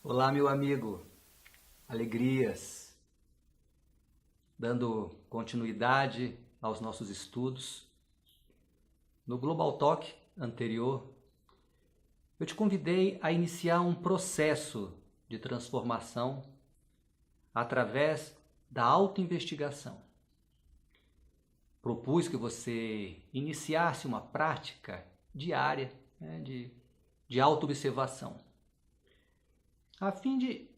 Olá, meu amigo, alegrias, dando continuidade aos nossos estudos. No Global Talk anterior, eu te convidei a iniciar um processo de transformação através da autoinvestigação. Propus que você iniciasse uma prática diária, de autoobservação, a fim de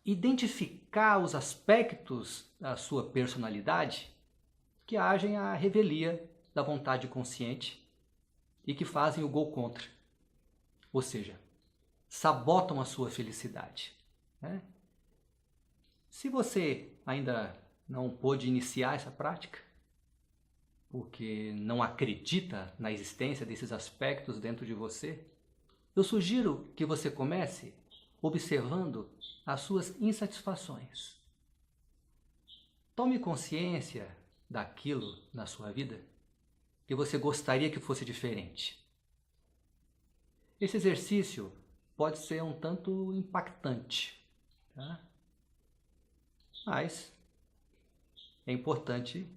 identificar os aspectos da sua personalidade que agem à revelia da vontade consciente e que fazem o gol contra, ou seja, sabotam a sua felicidade. Se você ainda não pôde iniciar essa prática, porque não acredita na existência desses aspectos dentro de você, eu sugiro que você comece observando as suas insatisfações. Tome consciência daquilo na sua vida que você gostaria que fosse diferente. Esse exercício pode ser um tanto impactante, tá? Mas é importante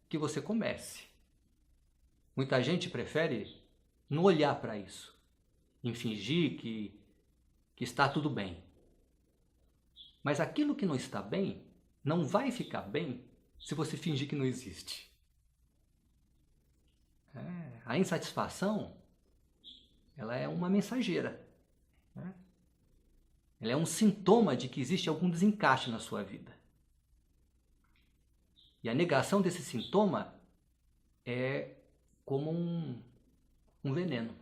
que você comece. Muita gente prefere não olhar para isso, em fingir que está tudo bem. Mas aquilo que não está bem não vai ficar bem se você fingir que não existe. A insatisfação, ela é uma mensageira. Ela é um sintoma de que existe algum desencaixe na sua vida. E a negação desse sintoma é como um veneno.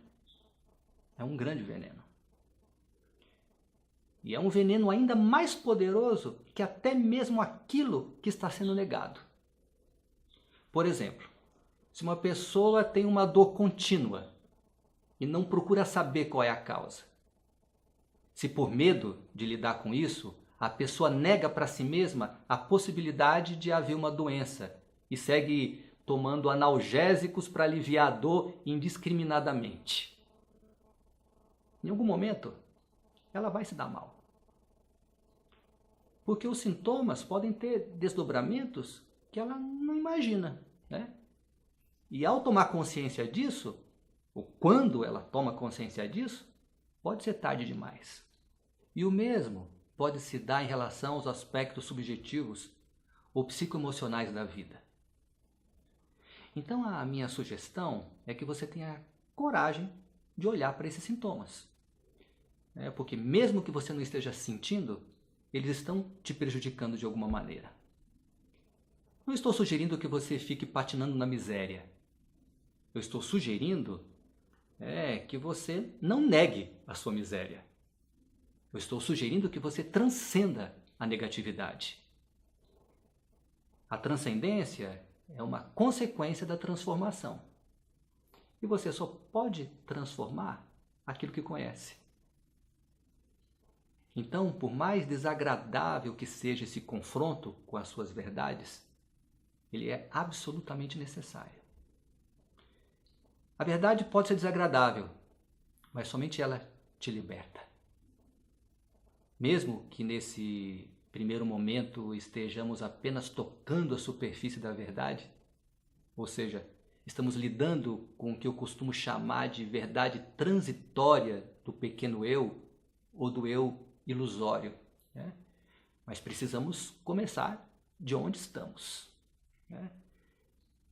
É um grande veneno. E é um veneno ainda mais poderoso que até mesmo aquilo que está sendo negado. Por exemplo, se uma pessoa tem uma dor contínua e não procura saber qual é a causa, se por medo de lidar com isso, a pessoa nega para si mesma a possibilidade de haver uma doença e segue tomando analgésicos para aliviar a dor indiscriminadamente, em algum momento ela vai se dar mal. Porque os sintomas podem ter desdobramentos que ela não imagina, E ao tomar consciência disso, ou quando ela toma consciência disso, pode ser tarde demais. E o mesmo pode se dar em relação aos aspectos subjetivos ou psicoemocionais da vida. Então a minha sugestão é que você tenha coragem de olhar para esses sintomas. Porque mesmo que você não esteja sentindo, eles estão te prejudicando de alguma maneira. Não estou sugerindo que você fique patinando na miséria. Eu estou sugerindo que você não negue a sua miséria. Eu estou sugerindo que você transcenda a negatividade. A transcendência é uma consequência da transformação. E você só pode transformar aquilo que conhece. Então, por mais desagradável que seja esse confronto com as suas verdades, ele é absolutamente necessário. A verdade pode ser desagradável, mas somente ela te liberta. Mesmo que nesse primeiro momento estejamos apenas tocando a superfície da verdade, ou seja, estamos lidando com o que eu costumo chamar de verdade transitória do pequeno eu ou do eu ilusório, Mas precisamos começar de onde estamos,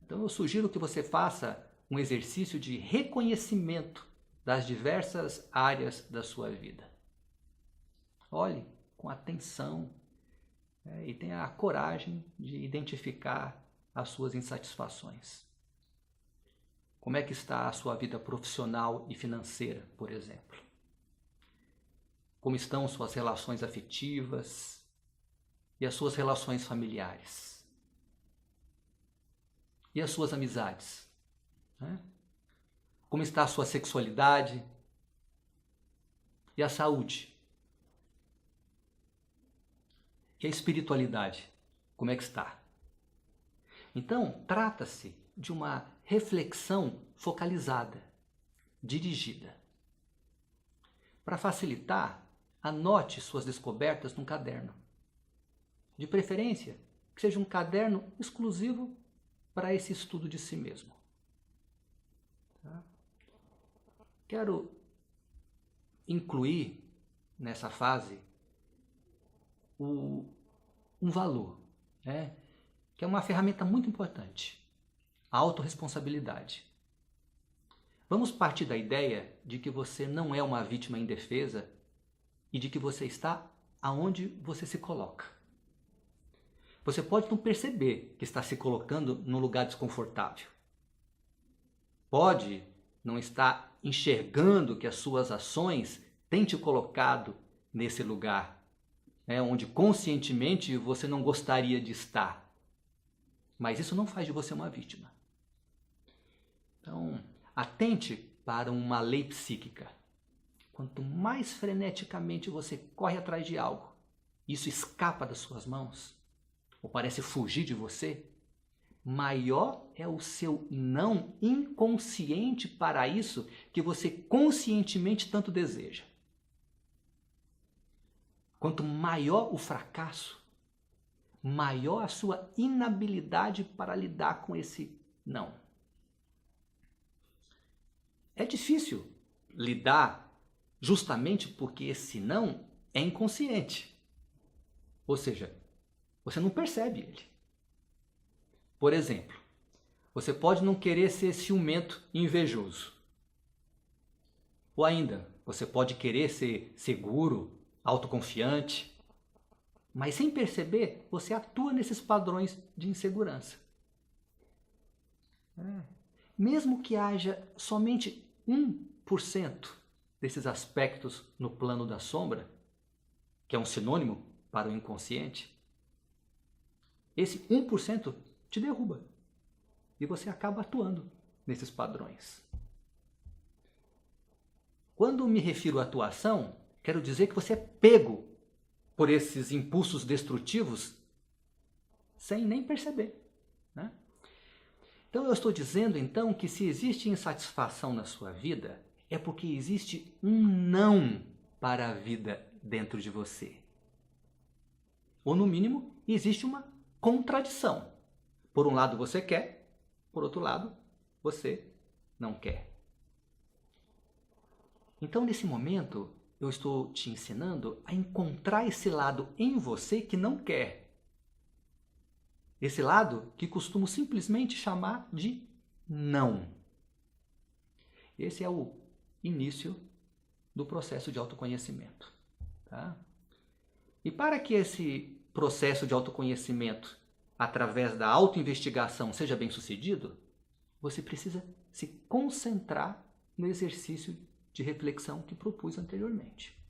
Então eu sugiro que você faça um exercício de reconhecimento das diversas áreas da sua vida. Olhe com atenção e tenha a coragem de identificar as suas insatisfações. Como é que está a sua vida profissional e financeira, por exemplo? Como estão suas relações afetivas e as suas relações familiares? E as suas amizades? Como está a sua sexualidade e a saúde? E a espiritualidade? Como é que está? Então, trata-se de uma reflexão focalizada, dirigida. Para facilitar, anote suas descobertas num caderno. De preferência, que seja um caderno exclusivo para esse estudo de si mesmo. Tá? Quero incluir nessa fase um valor, né? Que é uma ferramenta muito importante, a autorresponsabilidade. Vamos partir da ideia de que você não é uma vítima indefesa e de que você está aonde você se coloca. Você pode não perceber que está se colocando num lugar desconfortável. Pode não estar enxergando que as suas ações têm te colocado nesse lugar, né, onde conscientemente você não gostaria de estar. Mas isso não faz de você uma vítima. Então, atente para uma lei psíquica. Quanto mais freneticamente você corre atrás de algo, isso escapa das suas mãos, ou parece fugir de você, maior é o seu não inconsciente para isso que você conscientemente tanto deseja. Quanto maior o fracasso, maior a sua inabilidade para lidar com esse não. É difícil lidar justamente porque esse não é inconsciente. Ou seja, você não percebe ele. Por exemplo, você pode não querer ser ciumento e invejoso. Ou ainda, você pode querer ser seguro, autoconfiante, mas sem perceber, você atua nesses padrões de insegurança. Mesmo que haja somente 1% desses aspectos no plano da sombra, que é um sinônimo para o inconsciente, esse 1% te derruba e você acaba atuando nesses padrões. Quando me refiro à atuação, quero dizer que você é pego por esses impulsos destrutivos sem nem perceber, né? Então eu estou dizendo então que se existe insatisfação na sua vida, é porque existe um não para a vida dentro de você. Ou no mínimo, existe uma contradição. Por um lado você quer, por outro lado você não quer. Então nesse momento eu estou te ensinando a encontrar esse lado em você que não quer. Esse lado que costumo simplesmente chamar de não. Esse é o início do processo de autoconhecimento. Tá? E para que esse processo de autoconhecimento, através da autoinvestigação, seja bem sucedido, você precisa se concentrar no exercício de reflexão que propus anteriormente.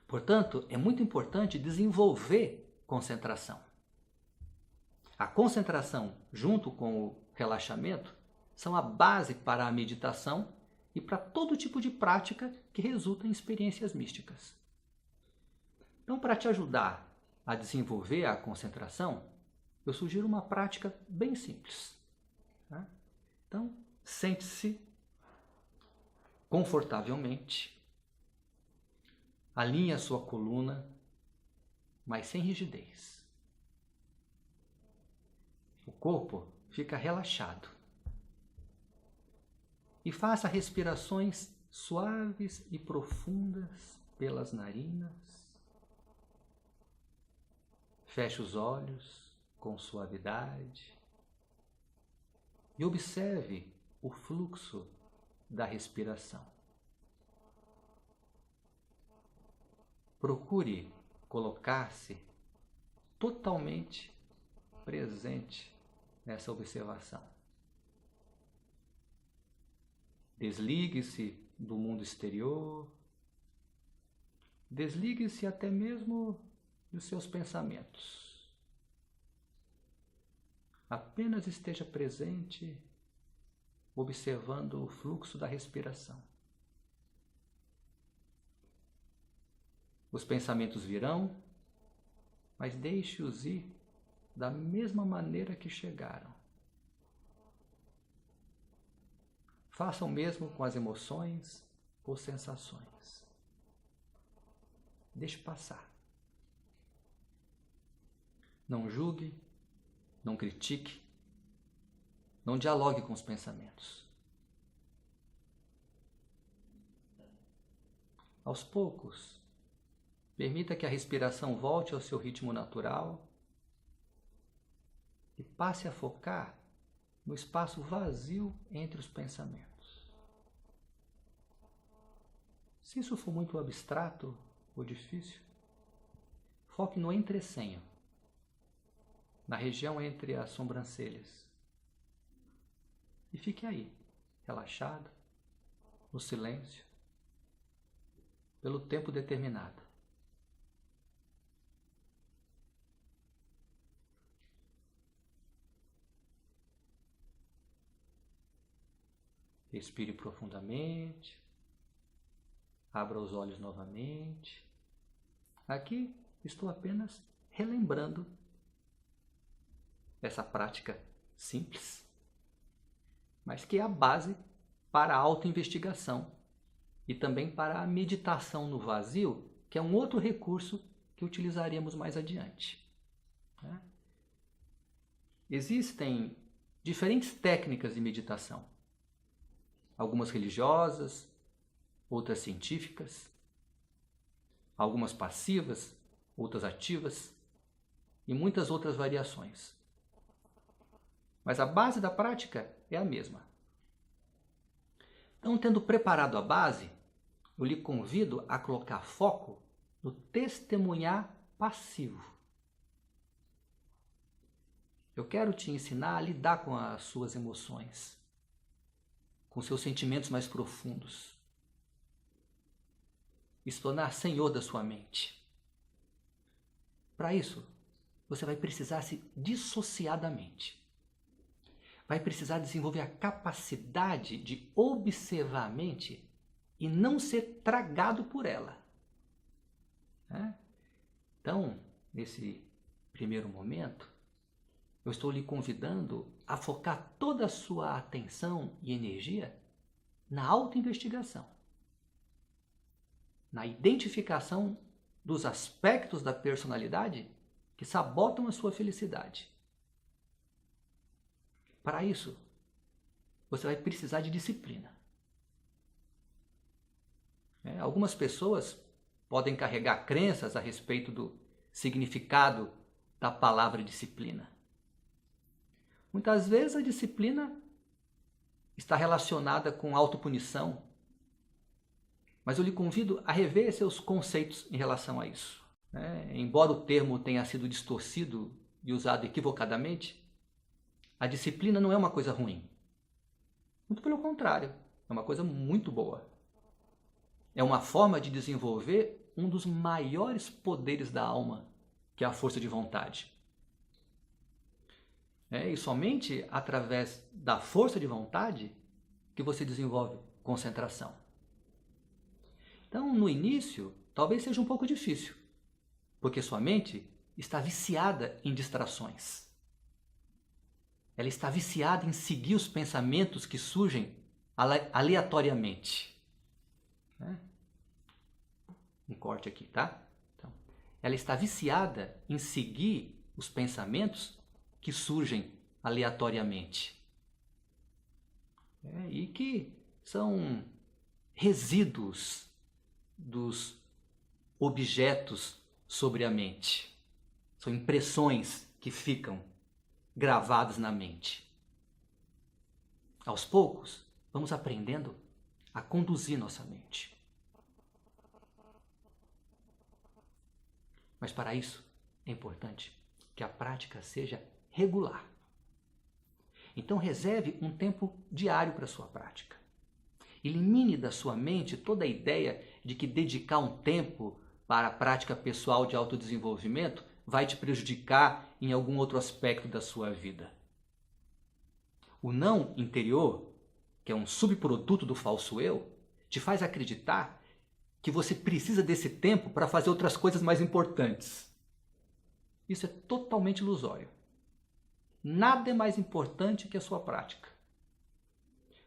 Portanto, é muito importante desenvolver concentração. A concentração, junto com o relaxamento, são a base para a meditação e para todo tipo de prática que resulta em experiências místicas. Então, para te ajudar a desenvolver a concentração, eu sugiro uma prática bem simples. Tá? Então, sente-se confortavelmente, alinhe a sua coluna, mas sem rigidez. O corpo fica relaxado. E faça respirações suaves e profundas pelas narinas. Feche os olhos com suavidade e observe o fluxo da respiração. Procure colocar-se totalmente presente nessa observação. Desligue-se do mundo exterior, desligue-se até mesmo dos seus pensamentos. Apenas esteja presente, observando o fluxo da respiração. Os pensamentos virão, mas deixe-os ir da mesma maneira que chegaram. Faça o mesmo com as emoções ou sensações. deixe passar. Não julgue, não critique, não dialogue com os pensamentos. Aos poucos, permita que a respiração volte ao seu ritmo natural e passe a focar no espaço vazio entre os pensamentos. Se isso for muito abstrato ou difícil, foque no entrecenho, na região entre as sobrancelhas. E fique aí, relaxado, no silêncio, pelo tempo determinado. Respire profundamente, abra os olhos novamente. Aqui estou apenas relembrando essa prática simples, mas que é a base para a autoinvestigação e também para a meditação no vazio, que é um outro recurso que utilizaremos mais adiante. Existem diferentes técnicas de meditação, algumas religiosas, outras científicas, algumas passivas, outras ativas e muitas outras variações. Mas a base da prática é a mesma. Então, tendo preparado a base, eu lhe convido a colocar foco no testemunhar passivo. Eu quero te ensinar a lidar com as suas emoções, com seus sentimentos mais profundos, e se tornar senhor da sua mente. Para isso, você vai precisar se dissociar da mente. Vai precisar desenvolver a capacidade de observar a mente e não ser tragado por ela. Então, nesse primeiro momento, eu estou lhe convidando a focar toda a sua atenção e energia na autoinvestigação, na identificação dos aspectos da personalidade que sabotam a sua felicidade. Para isso, você vai precisar de disciplina. Algumas pessoas podem carregar crenças a respeito do significado da palavra disciplina. Muitas vezes a disciplina está relacionada com autopunição, mas eu lhe convido a rever seus conceitos em relação a isso. Embora o termo tenha sido distorcido e usado equivocadamente, a disciplina não é uma coisa ruim. Muito pelo contrário, é uma coisa muito boa. É uma forma de desenvolver um dos maiores poderes da alma, que é a força de vontade. E somente através da força de vontade que você desenvolve concentração. Então, no início, talvez seja um pouco difícil, porque sua mente está viciada em distrações. Ela está viciada em seguir os pensamentos que surgem aleatoriamente. Um corte aqui, tá? Então, ela está viciada em seguir os pensamentos que surgem aleatoriamente. E que são resíduos dos objetos sobre a mente. São impressões que ficam gravadas na mente. Aos poucos, vamos aprendendo a conduzir nossa mente. Mas para isso, é importante que a prática seja regular. Então reserve um tempo diário para a sua prática. Elimine da sua mente toda a ideia de que dedicar um tempo para a prática pessoal de autodesenvolvimento vai te prejudicar em algum outro aspecto da sua vida. O não interior, que é um subproduto do falso eu, te faz acreditar que você precisa desse tempo para fazer outras coisas mais importantes. Isso é totalmente ilusório. Nada é mais importante que a sua prática.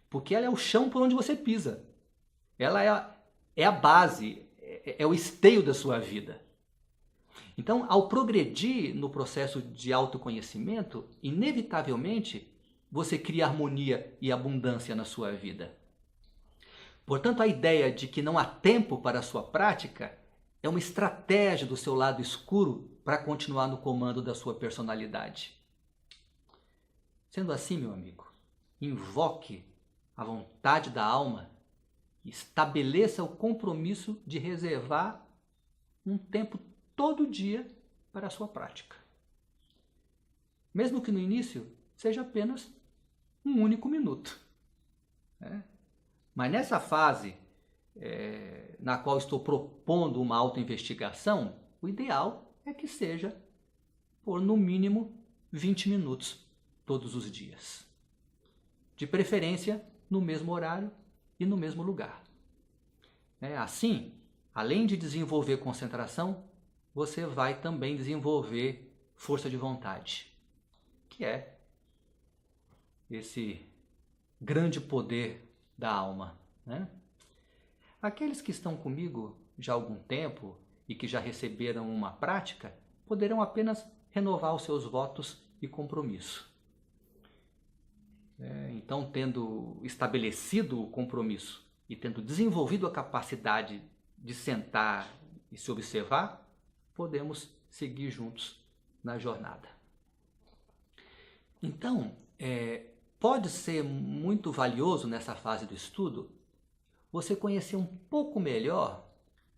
Porque ela é o chão por onde você pisa. Ela é a base, é o esteio da sua vida. Então, ao progredir no processo de autoconhecimento, inevitavelmente você cria harmonia e abundância na sua vida. Portanto, a ideia de que não há tempo para a sua prática é uma estratégia do seu lado escuro para continuar no comando da sua personalidade. Sendo assim, meu amigo, invoque a vontade da alma e estabeleça o compromisso de reservar um tempo todo dia para a sua prática. Mesmo que no início seja apenas um único minuto. Mas nessa fase na qual estou propondo uma autoinvestigação, o ideal é que seja por no mínimo 20 minutos todos os dias. De preferência no mesmo horário e no mesmo lugar. Assim, além de desenvolver concentração, você vai também desenvolver força de vontade, que é esse grande poder da alma. Aqueles que estão comigo já há algum tempo e que já receberam uma prática, poderão apenas renovar os seus votos e compromisso. Então, tendo estabelecido o compromisso e tendo desenvolvido a capacidade de sentar e se observar, podemos seguir juntos na jornada. Então, pode ser muito valioso nessa fase do estudo você conhecer um pouco melhor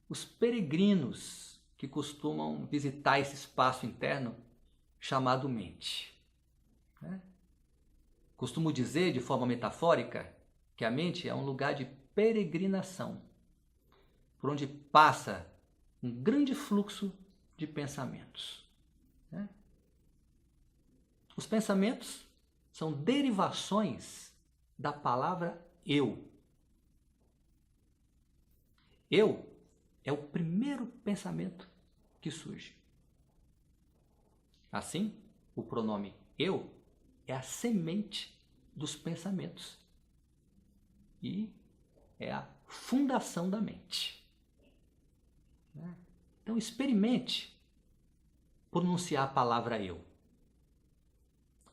os peregrinos que costumam visitar esse espaço interno chamado mente. Costumo dizer de forma metafórica que a mente é um lugar de peregrinação, por onde passa um grande fluxo de pensamentos. Os pensamentos são derivações da palavra eu. Eu é o primeiro pensamento que surge. Assim, o pronome eu é a semente dos pensamentos e é a fundação da mente. Então, experimente pronunciar a palavra eu.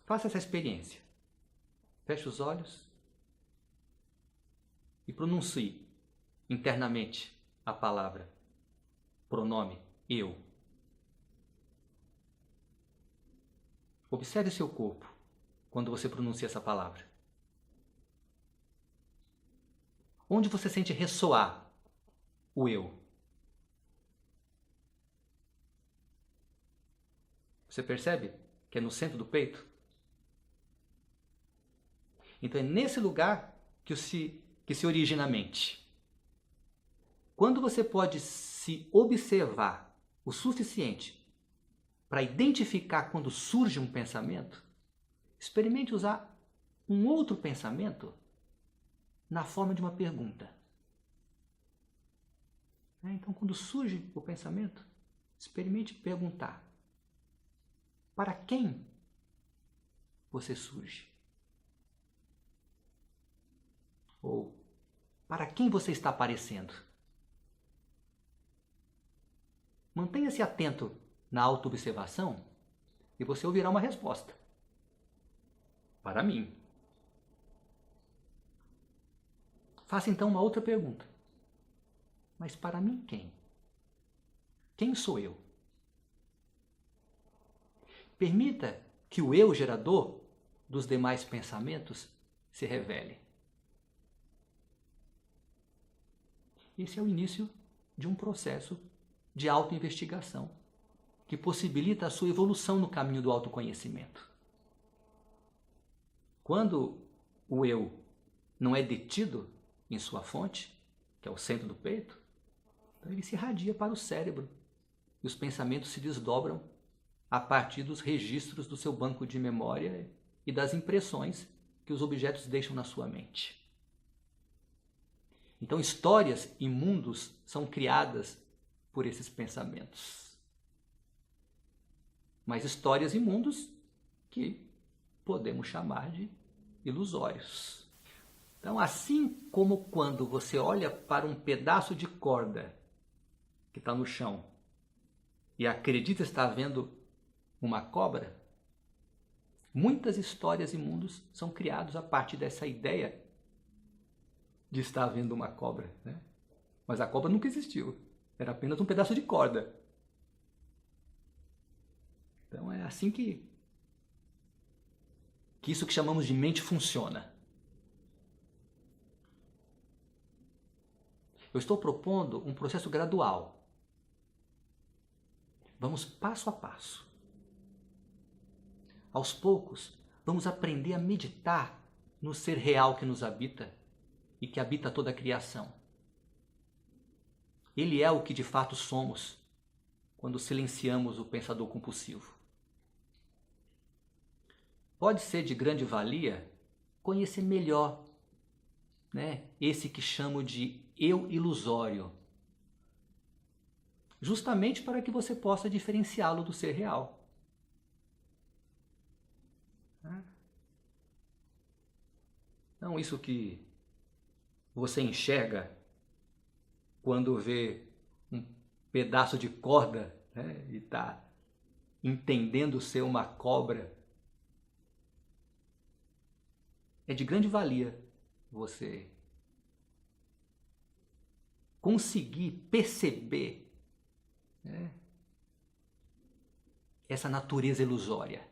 Faça essa experiência. Feche os olhos e pronuncie internamente a palavra, pronome eu. Observe seu corpo quando você pronuncia essa palavra. Onde você sente ressoar o eu? Você percebe que é no centro do peito? Então é nesse lugar que se origina a mente. Quando você pode se observar o suficiente para identificar quando surge um pensamento, experimente usar um outro pensamento na forma de uma pergunta. Então, quando surge o pensamento, experimente perguntar: para quem você surge? Ou para quem você está aparecendo? Mantenha-se atento na autoobservação e você ouvirá uma resposta. Para mim. Faça então uma outra pergunta. Mas para mim quem? Quem sou eu? Permita que o eu gerador dos demais pensamentos se revele. Esse é o início de um processo de autoinvestigação que possibilita a sua evolução no caminho do autoconhecimento. Quando o eu não é detido em sua fonte, que é o centro do peito, então ele se irradia para o cérebro e os pensamentos se desdobram a partir dos registros do seu banco de memória e das impressões que os objetos deixam na sua mente. Então, histórias e mundos são criadas por esses pensamentos. Mas histórias e mundos que podemos chamar de ilusórios. Então, assim como quando você olha para um pedaço de corda que está no chão e acredita estar vendo uma cobra, muitas histórias e mundos são criados a partir dessa ideia de estar vendo uma cobra, né? Mas a cobra nunca existiu, era apenas um pedaço de corda. Então é assim que isso que chamamos de mente funciona. Eu estou propondo um processo gradual. Vamos passo a passo. Aos poucos, vamos aprender a meditar no ser real que nos habita e que habita toda a criação. Ele é o que de fato somos quando silenciamos o pensador compulsivo. Pode ser de grande valia conhecer melhor, né, esse que chamo de eu ilusório, justamente para que você possa diferenciá-lo do ser real. Não isso que você enxerga quando vê um pedaço de corda, né, e está entendendo ser uma cobra. É de grande valia você conseguir perceber, né, essa natureza ilusória,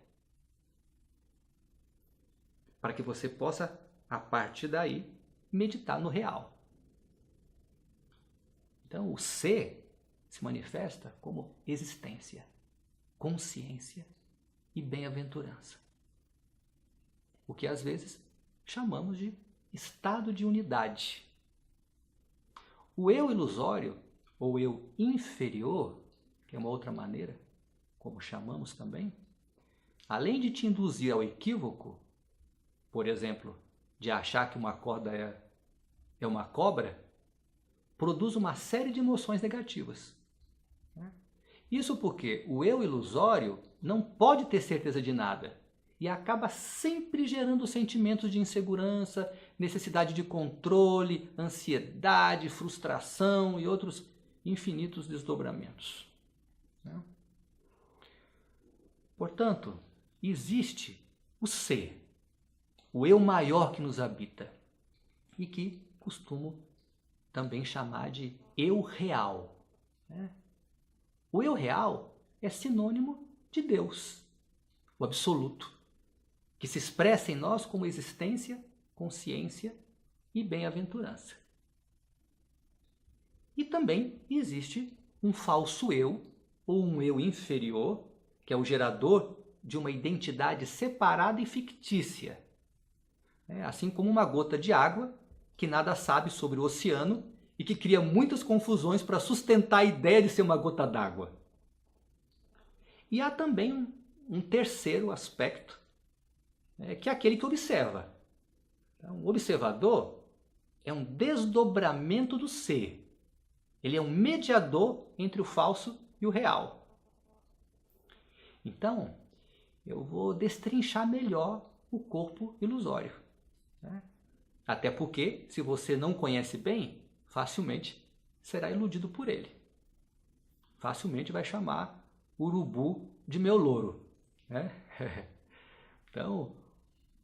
para que você possa, a partir daí, meditar no real. Então, o ser se manifesta como existência, consciência e bem-aventurança. O que às vezes chamamos de estado de unidade. O eu ilusório, ou eu inferior, que é uma outra maneira, como chamamos também, além de te induzir ao equívoco, por exemplo, de achar que uma corda é uma cobra, produz uma série de emoções negativas. Isso porque o eu ilusório não pode ter certeza de nada e acaba sempre gerando sentimentos de insegurança, necessidade de controle, ansiedade, frustração e outros infinitos desdobramentos. Portanto, existe o ser, o eu maior que nos habita e que costumo também chamar de eu real. O eu real é sinônimo de Deus, o absoluto, que se expressa em nós como existência, consciência e bem-aventurança. E também existe um falso eu, ou um eu inferior, que é o gerador de uma identidade separada e fictícia. Assim como uma gota de água que nada sabe sobre o oceano e que cria muitas confusões para sustentar a ideia de ser uma gota d'água. E há também um terceiro aspecto, que é aquele que observa. Então, o observador é um desdobramento do ser. Ele é um mediador entre o falso e o real. Então, eu vou destrinchar melhor o corpo ilusório. Até porque, se você não conhece bem, facilmente será iludido por ele. Facilmente vai chamar urubu de meu louro. Então,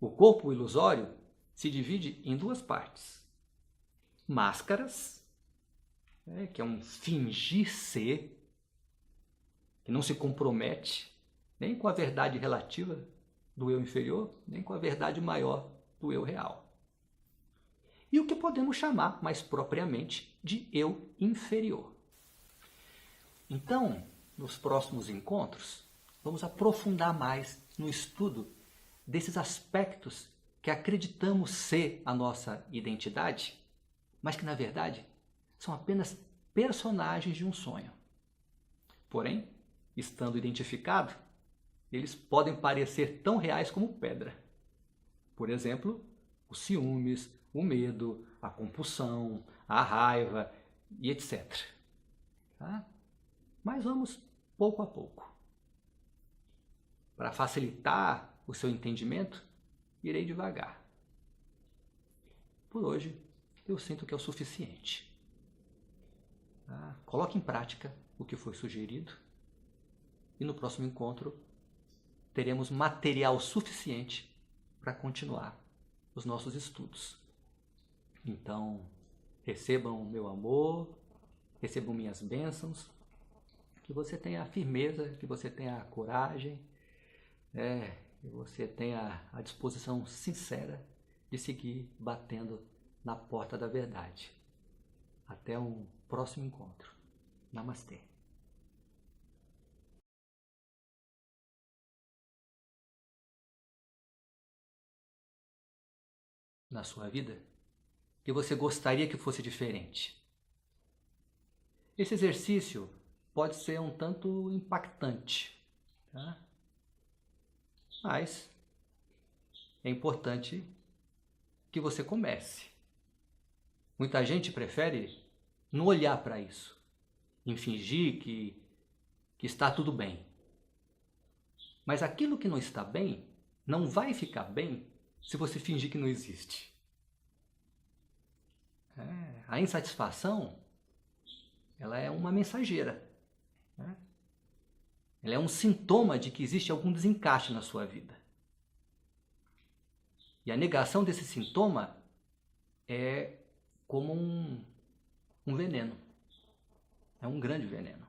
o corpo ilusório se divide em duas partes. Máscaras, que é um fingir ser, que não se compromete nem com a verdade relativa do eu inferior, nem com a verdade maior do eu real. E o que podemos chamar mais propriamente de eu inferior. Então, nos próximos encontros, vamos aprofundar mais no estudo desses aspectos que acreditamos ser a nossa identidade, mas que na verdade são apenas personagens de um sonho. Porém, estando identificado, eles podem parecer tão reais como pedra. Por exemplo, os ciúmes, o medo, a compulsão, a raiva e etc. Mas vamos pouco a pouco. Para facilitar o seu entendimento, irei devagar. Por hoje, eu sinto que é o suficiente. Tá? Coloque em prática o que foi sugerido e no próximo encontro teremos material suficiente para continuar os nossos estudos. Então, recebam o meu amor, recebam minhas bênçãos, que você tenha a firmeza, que você tenha a coragem, que você tenha a disposição sincera de seguir batendo na porta da verdade. Até um próximo encontro. Namastê. Na sua vida, que você gostaria que fosse diferente. Esse exercício pode ser um tanto impactante, tá? Mas é importante que você comece. Muita gente prefere não olhar para isso, em fingir que está tudo bem. Mas aquilo que não está bem, não vai ficar bem se você fingir que não existe. A insatisfação, ela é uma mensageira. Ela é um sintoma de que existe algum desencaixe na sua vida. E a negação desse sintoma é como um veneno. É um grande veneno.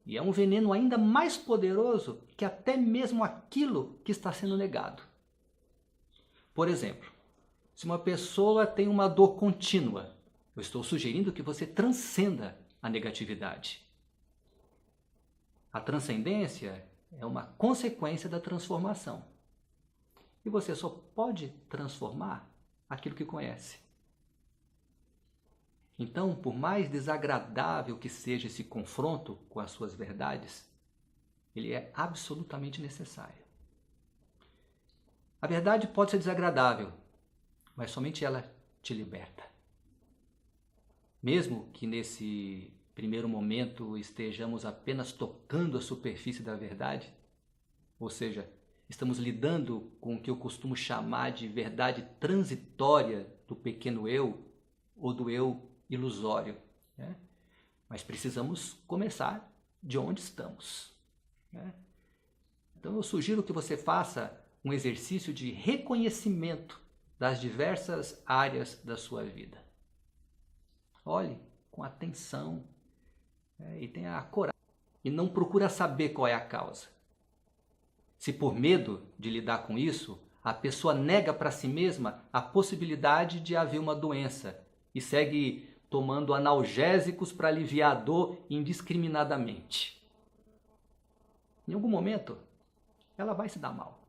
E é um veneno ainda mais poderoso que até mesmo aquilo que está sendo negado. Por exemplo, se uma pessoa tem uma dor contínua, eu estou sugerindo que você transcenda a negatividade. A transcendência é uma consequência da transformação. E você só pode transformar aquilo que conhece. Então, por mais desagradável que seja esse confronto com as suas verdades, ele é absolutamente necessário. A verdade pode ser desagradável, mas somente ela te liberta. Mesmo que nesse primeiro momento estejamos apenas tocando a superfície da verdade, ou seja, estamos lidando com o que eu costumo chamar de verdade transitória do pequeno eu ou do eu ilusório, Mas precisamos começar de onde estamos, Então eu sugiro que você faça um exercício de reconhecimento das diversas áreas da sua vida. Olhe com atenção e tenha a coragem e não procura saber qual é a causa. Se por medo de lidar com isso, a pessoa nega para si mesma a possibilidade de haver uma doença e segue tomando analgésicos para aliviar a dor indiscriminadamente. Em algum momento, ela vai se dar mal.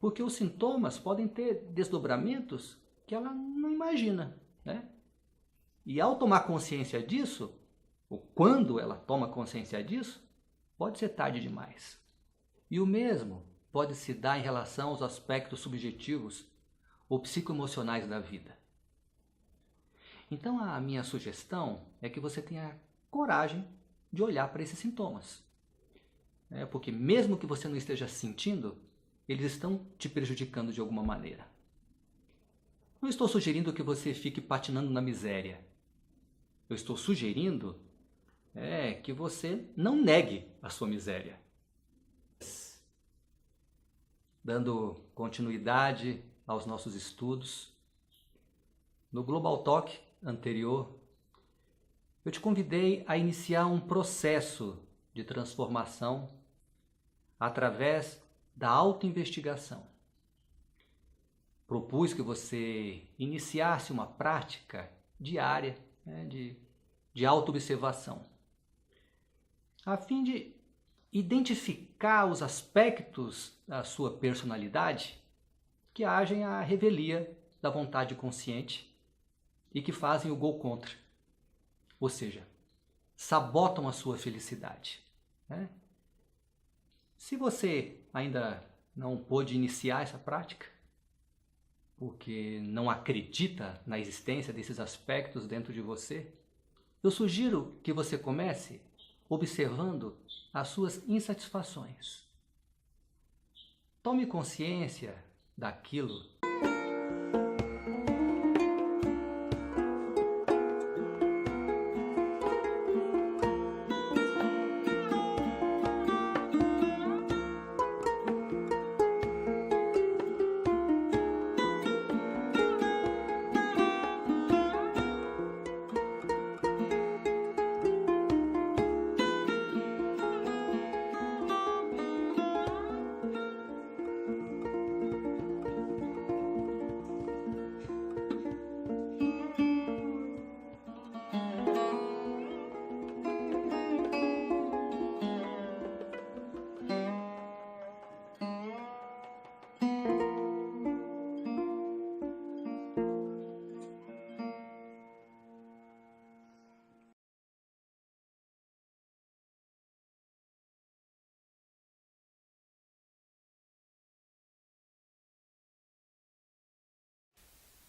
Porque os sintomas podem ter desdobramentos que ela não imagina, E ao tomar consciência disso, ou quando ela toma consciência disso, pode ser tarde demais. E o mesmo pode se dar em relação aos aspectos subjetivos ou psicoemocionais da vida. Então a minha sugestão é que você tenha coragem de olhar para esses sintomas. Porque mesmo que você não esteja sentindo, eles estão te prejudicando de alguma maneira. Não estou sugerindo que você fique patinando na miséria. Eu estou sugerindo que você não negue a sua miséria. Dando continuidade aos nossos estudos, no Global Talk anterior, eu te convidei a iniciar um processo de transformação através da autoinvestigação. Propus que você iniciasse uma prática diária de autoobservação, a fim de identificar os aspectos da sua personalidade que agem à revelia da vontade consciente e que fazem o gol contra, ou seja, sabotam a sua felicidade. Se você ainda não pôde iniciar essa prática, porque não acredita na existência desses aspectos dentro de você, eu sugiro que você comece observando as suas insatisfações. Tome consciência daquilo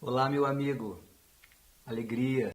Olá, meu amigo. Alegria.